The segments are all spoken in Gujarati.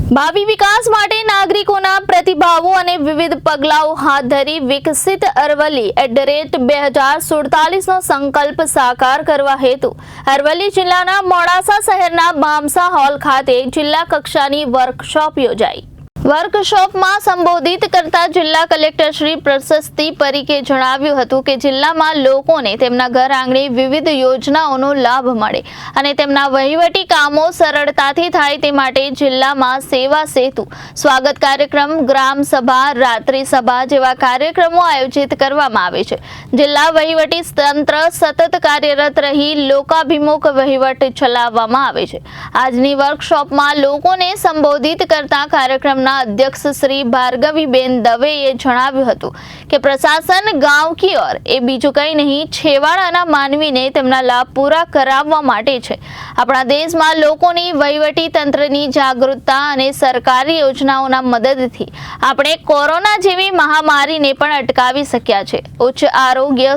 ભાવિ વિકાસ માટે નાગરિકોના પ્રતિભાવો અને વિવિધ પગલાઓ હાથ ધરી વિકસિત અરવલ્લી @2047નો સંકલ્પ સાકાર કરવા હેતુ અરવલ્લી જિલ્લાના મોડાસા શહેરના બામસા હોલ ખાતે જિલ્લા કક્ષાની વર્કશોપ યોજાઈ। વર્કશોપમાં સંબોધિત કરતા જિલ્લા કલેક્ટર શ્રી પ્રશસ્તિ પરીખે જણાવ્યું હતું કે જિલ્લામાં લોકોને તેમના ઘર આંગણે વિવિધ યોજનાઓનો લાભ મળે અને તેમના વહીવટી કામો સરળતાથી થાય તે માટે જિલ્લામાં સેવા સેતુ, સ્વાગત કાર્યક્રમ, ગ્રામ સભા, રાત્રિ સભા જેવા કાર્યક્રમો આયોજિત કરવામાં આવે છે। જિલ્લા વહીવટી તંત્ર સતત કાર્યરત રહી લોકાભિમુખ વહીવટ ચલાવવામાં આવે છે। આજની વર્કશોપમાં લોકોને સંબોધિત કરતા કાર્યક્રમના अध्यक्ष श्री भार्गवीबेन दवेए जणाव्યું હતું કે પ્રશાસન ગાંવ કી ઓર એ બીજું કંઈ નહીં, છેવાડાના માનવીને તેમના લાભ પૂરા કરાવવા માટે છે। આપણા દેશમાં લોકોની વહીવટી તંત્રની જાગૃતતા અને સરકારી યોજનાઓના મદદથી આપણે કોરોના જેવી મહામારીને પણ અટકાવી શક્યા છે। ઉચ્ચ આરોગ્ય,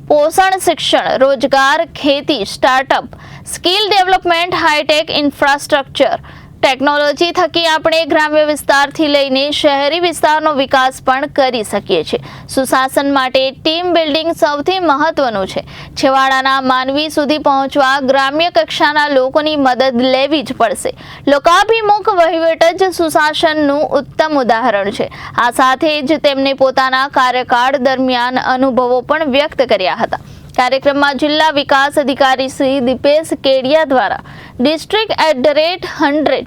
પોષણ, શિક્ષણ, રોજગાર, ખેતી, startup, skill development, high tech infrastructure technology થકી આપણે ગ્રામ્ય વિસ્તારથી લઈને શહેરી વિસ્તારનો વિકાસ પણ કરી શકીએ છીએ। સુશાસન માટે ટીમ બિલ્ડિંગ સૌથી મહત્વનું છે। છેવાડાના માનવી સુધી પહોંચવા ગ્રામ્ય કક્ષાના લોકોની મદદ લેવી જ પડશે। લોકાભિમુખ વહીવટ જ સુશાસનનું ઉત્તમ ઉદાહરણ છે। આ સાથે જ તેમણે પોતાના કાર્યકાળ દરમિયાન અનુભવો પણ વ્યક્ત કર્યા હતા। કાર્યક્રમમાં જિલ્લા વિકાસ અધિકારી શ્રી દીપેશ કેડિયા દ્વારા ડિસ્ટ્રિક્ટ @100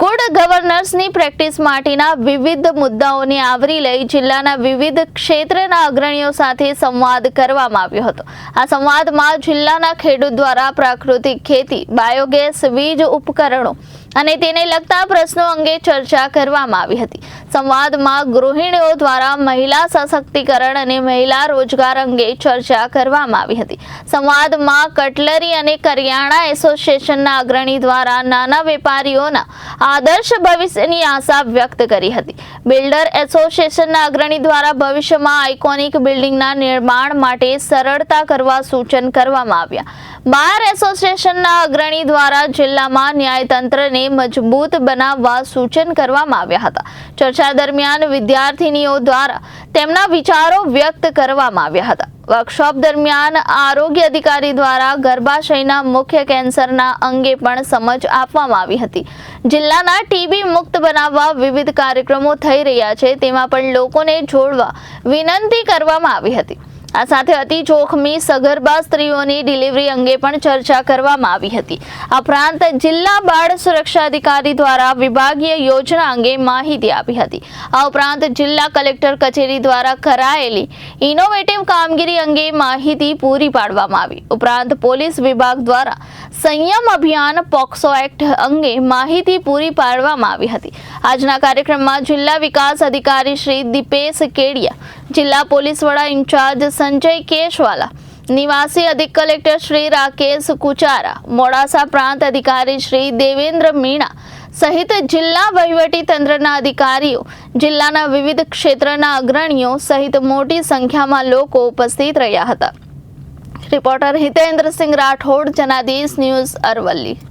ગુડ ગવર્નન્સની પ્રેક્ટિસ માટેના વિવિધ મુદ્દાઓને આવરી લઈ જિલ્લાના વિવિધ ક્ષેત્રના અગ્રણીઓ સાથે સંવાદ કરવામાં આવ્યો હતો। આ સંવાદમાં જિલ્લાના ખેડૂત દ્વારા પ્રાકૃતિક ખેતી, બાયોગેસ, વીજ ઉપકરણો અને તેને લગતા પ્રશ્નો અંગે ચર્ચા કરવામાં આવી હતી। સંવાદમાં ગૃહિણીઓ દ્વારા મહિલા સશક્તિકરણ અને મહિલા રોજગાર અંગે ચર્ચા કરવામાં આવી હતી। સંવાદમાં કટલરી અને કરિયાણા એસોસિએશનના અગ્રણી દ્વારા નાના વેપારીઓના આદર્શ ભવિષ્યની આશા વ્યક્ત કરી હતી। બિલ્ડર એસોસિએશનના અગ્રણી દ્વારા ભવિષ્યમાં આઇકોનિક બિલ્ડિંગના નિર્માણ માટે સરળતા કરવા સૂચન કરવામાં આવ્યા। બાર એસોસિએશનના અગ્રણી દ્વારા જિલ્લામાં ન્યાયતંત્રને મજબૂત બનાવવા સૂચન કરવામાં આવ્યા હતા। ચર્ચા દરમિયાન વિદ્યાર્થીનીઓ દ્વારા તેમના વિચારો વ્યક્ત કરવામાં આવ્યા હતા। વર્કશોપ દરમિયાન આરોગ્ય અધિકારી દ્વારા ગર્ભાશયના મુખ્ય કેન્સરના અંગે પણ સમજ આપવામાં આવી હતી। જિલ્લાના ટીબી મુક્ત બનાવવા વિવિધ કાર્યક્રમો થઈ રહ્યા છે, તેમાં પણ લોકોને જોડવા વિનંતી કરવામાં આવી હતી। આ સાથે અતિ જોખમી સગર્ભા સ્ત્રીઓની ડિલિવરી અંગે પણ ચર્ચા કરવામાં આવી હતી। આ ઉપરાંત જિલ્લા બાળ સુરક્ષા અધિકારી દ્વારા વિભાગીય યોજના અંગે માહિતી આપી હતી। આ ઉપરાંત જિલ્લા કલેક્ટર કચેરી દ્વારા કરાયેલી ઇનોવેટિવ કામગીરી અંગે માહિતી પૂરી પાડવામાં આવી। ઉપરાંત પોલીસ વિભાગ દ્વારા સંયમ અભિયાન, પોક્સો એક્ટ અંગે માહિતી પૂરી પાડવામાં આવી હતી। આજના કાર્યક્રમમાં જિલ્લા વિકાસ અધિકારી શ્રી દીપેશ કેડિયા, જિલ્લા પોલીસ વડા ઇન્ચાર્જ સંજય કેશવાલા, નિવાસી અધિક કલેક્ટર શ્રી રાકેશ કુચારા, મોડાસા પ્રાંત અધિકારી શ્રી દેવેન્દ્ર મીણા સહિત જિલ્લા વહીવટી તંત્રના અધિકારીઓ, જિલ્લાના વિવિધ ક્ષેત્રના અગ્રણીઓ સહિત મોટી સંખ્યામાં લોકો ઉપસ્થિત રહ્યા હતા। Reporter Hitendrasinh Rathod, Janadesh news, Aravalli.